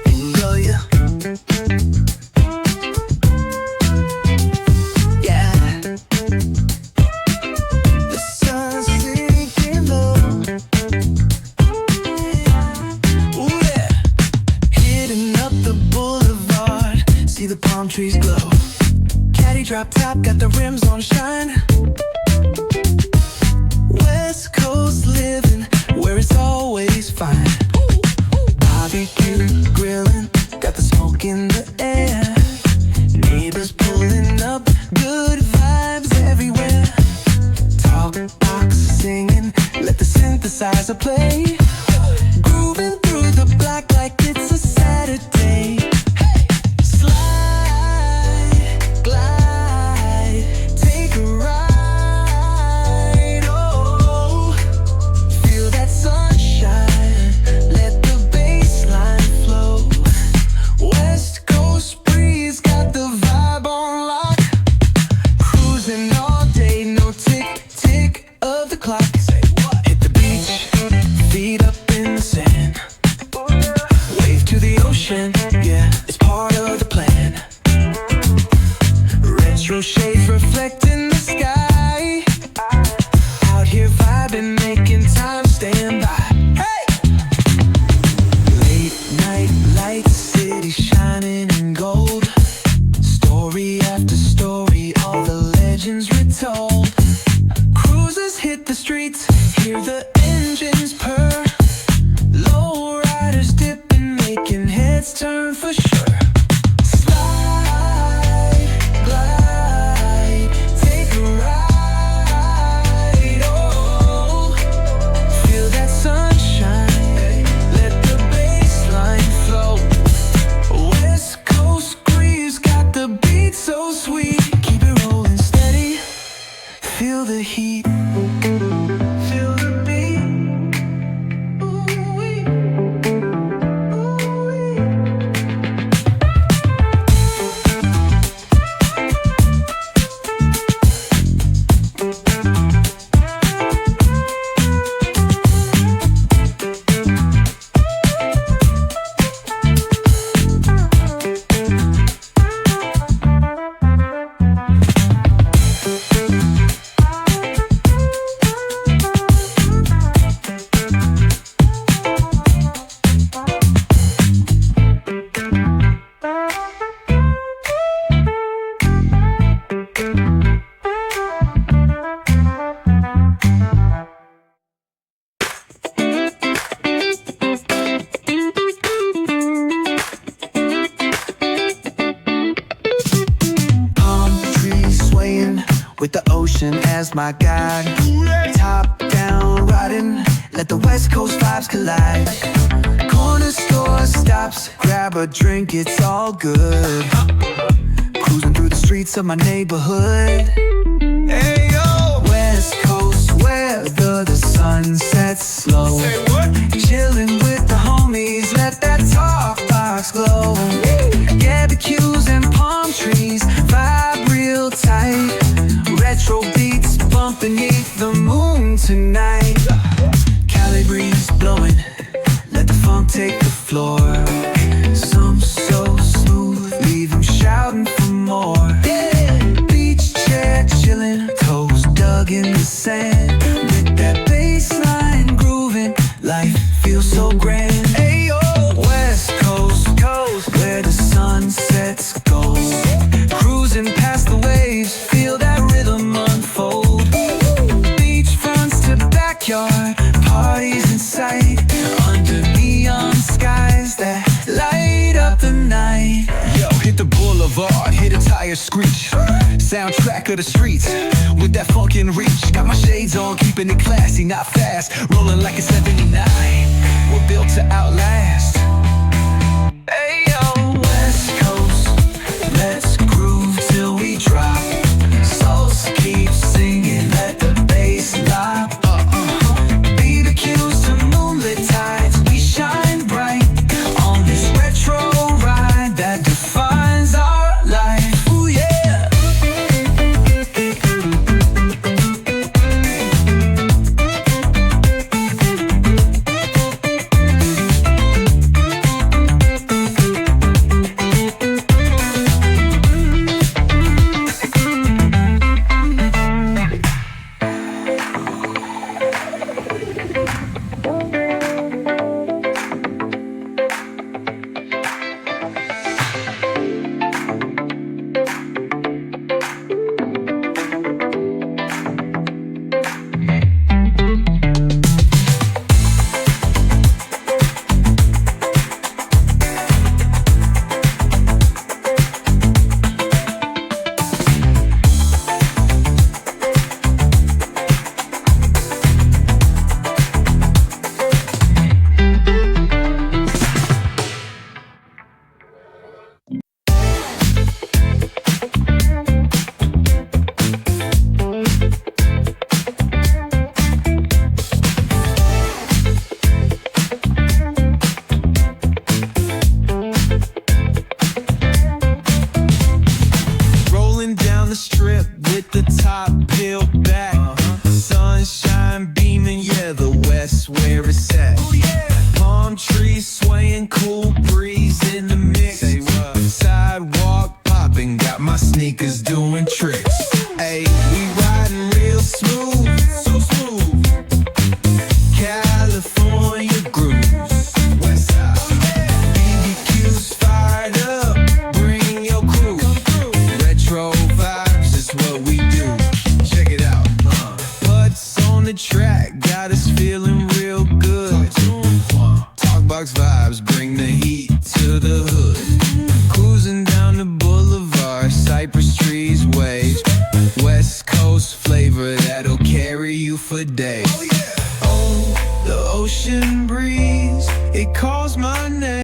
Enjoy ya. Yeah. The sun's sinking low. Ooh yeah. Hitting up the boulevard, see the palm trees glow. Caddy drop top, got the rims on shine. West Coast living, where it's always fine. Barbecue grilling, got the smoke in the air. Neighbors pulling up, good vibes everywhere. Talk box singing, let the synthesizer play. Grooving through the block like it's a Saturday. Slide, glide, take a ride. Oh, feel that sunshine, let the bass line flow. West Coast breeze got the vibe on lock. Cruising all day, no tick, tick of the clock. Hit the beach, feet up in the sand. Wave to the ocean, yeah, it's part of the plan. Retro shades reflecting the sky. Out here vibing, making time stand by. Hey! Late night lights, city shining in gold. Story after story, all the legends retold. Cruisers hit the streets, hear the engines purr. Low riders dipping, making heads turn for sure. Slide, glide, take a ride. Oh, feel that sunshine, let the bass line flow. West Coast breeze got the beat so sweet. Keep it rolling steady, feel the heat. Feel the beat. Ooh-wee. Ooh-wee. Palm trees swaying with the ocean as my guide. Top down riding, let the West Coast vibes collide. Corner store stops, grab a drink, it's all good. Cruising through the streets of my neighborhood. Hey yo, West Coast weather, the sun sets slow. Say what? Chilling with the homies, let that talk box glow. Barbecues and palm trees, vibe real tight. Retro beats bumping beneath the moon tonight. Cali breeze blowing, let the funk take the floor. Some so smooth, leave them shouting for more. Beach chair chilling, toes dug in the sand. With that bass line grooving, life feels so grand. Ayo, West Coast, where the sun sets gold. Cruising past the waves, feel that rhythm unfold. Beachfronts to backyard, parties in sight. Under neon skies that light up the night. Yo, hit the boulevard, hit a tire screech. Soundtrack of the streets, with that funkin' reach. Got my shades on, keeping it classy, not fast. Rolling like a 79, we're built to outlast. Ayo, West Coast, let's groove till we drop. Souls keep singing, let the bass lock. BBQs to moonlit tides, we shine bright on this retro ride that defines our life. Ooh yeah. yeah, the West where it's at. Palm trees swaying, cool breeze in the mix. Sidewalk popping, got my sneakers doing tricks. Hey, we riding real smooth, so smooth. California grooves, West Side. BBQ's fired up, bring your crew. Retro vibes is what we do. Check it out. Butts on the track, got us feeling real good. Talkbox vibes, bring the heat to the hood. Cruising down the boulevard, cypress trees wave. West Coast flavor that'll carry you for days. Oh, the ocean breeze, it calls my name.